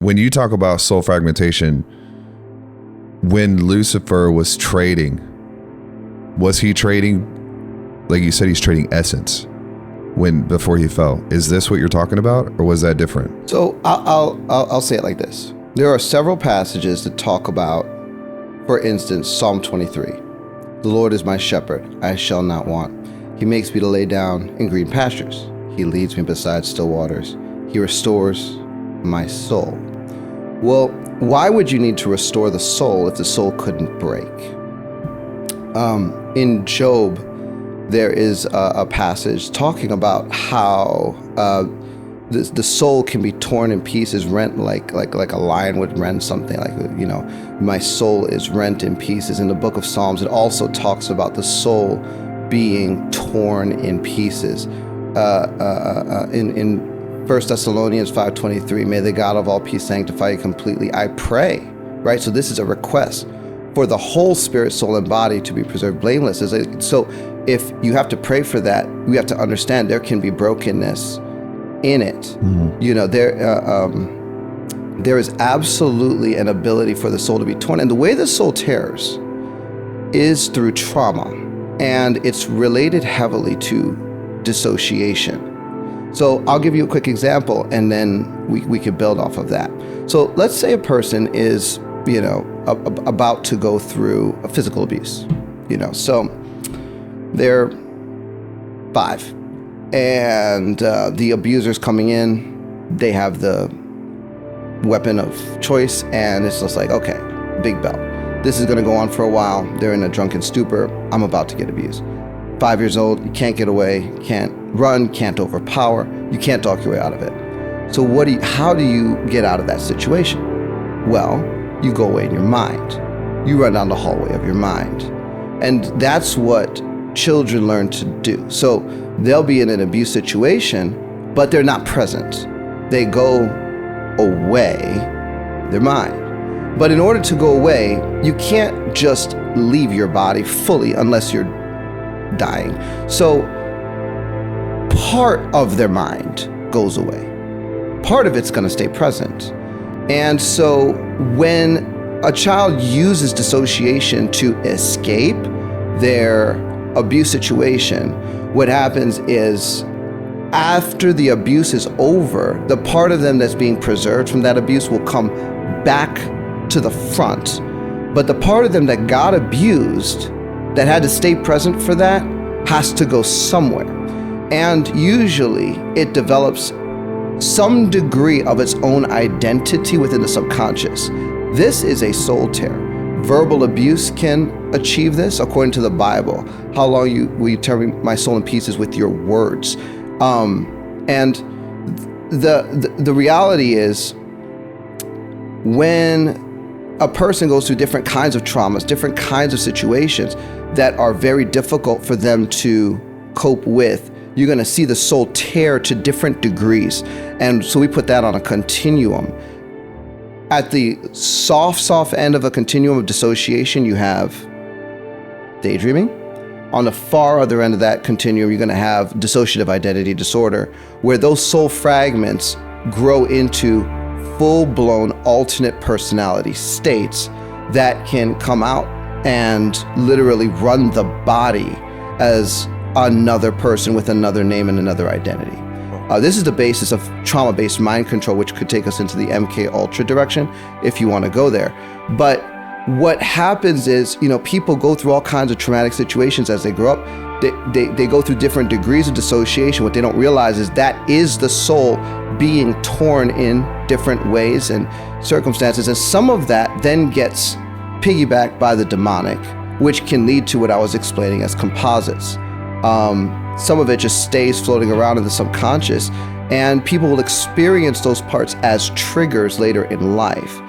when you talk about soul fragmentation, when Lucifer was trading, was he trading, like you said, he's trading essence before he fell? Is this what you're talking about, or was that different? So I'll say it like this. There are several passages that talk about, for instance, Psalm 23. The Lord is my shepherd, I shall not want. He makes me to lay down in green pastures. He leads me beside still waters. He restores my soul. Well, why would you need to restore the soul if the soul couldn't break? In Job, there is a passage talking about how the soul can be torn in pieces, rent like a lion would rend something. My soul is rent in pieces. In the book of Psalms, it also talks about the soul being torn in pieces. In 1 Thessalonians 5:23, may the God of all peace sanctify you completely, I pray, right? So this is a request for the whole spirit, soul, and body to be preserved blameless. So if you have to pray for that, we have to understand there can be brokenness in it. Mm-hmm. There is absolutely an ability for the soul to be torn. And the way the soul tears is through trauma, and it's related heavily to dissociation. So I'll give you a quick example, and then we could build off of that. So let's say a person is, about to go through a physical abuse, so they're 5, and the abuser's coming in. They have the weapon of choice, and it's just like, okay, big bell. This is going to go on for a while. They're in a drunken stupor. I'm about to get abused. 5 years old, you can't get away, can't run, can't overpower, you can't talk your way out of it. So how do you get out of that situation? Well, you go away in your mind. You run down the hallway of your mind. And that's what children learn to do. So they'll be in an abuse situation, but they're not present. They go away, their mind. But in order to go away, you can't just leave your body fully unless you're dying. So part of their mind goes away. Part of it's going to stay present. And so when a child uses dissociation to escape their abuse situation, what happens is after the abuse is over, the part of them that's being preserved from that abuse will come back to the front. But the part of them that got abused, that had to stay present for that, has to go somewhere. And usually it develops some degree of its own identity within the subconscious. This is a soul tear. Verbal abuse can achieve this according to the Bible. How long will you tear my soul in pieces with your words? And the reality is, when a person goes through different kinds of traumas, different kinds of situations that are very difficult for them to cope with, you're going to see the soul tear to different degrees. And so we put that on a continuum. At the soft end of a continuum of dissociation, you have daydreaming. On the far other end of that continuum, you're going to have dissociative identity disorder, where those soul fragments grow into full-blown alternate personality states that can come out and literally run the body as another person with another name and another identity. This is the basis of trauma-based mind control, which could take us into the MK Ultra direction if you want to go there. But what happens is, people go through all kinds of traumatic situations as they grow up. They go through different degrees of dissociation. What they don't realize is that is the soul being torn in different ways and circumstances. And some of that then gets piggybacked by the demonic, which can lead to what I was explaining as composites. Some of it just stays floating around in the subconscious, and people will experience those parts as triggers later in life.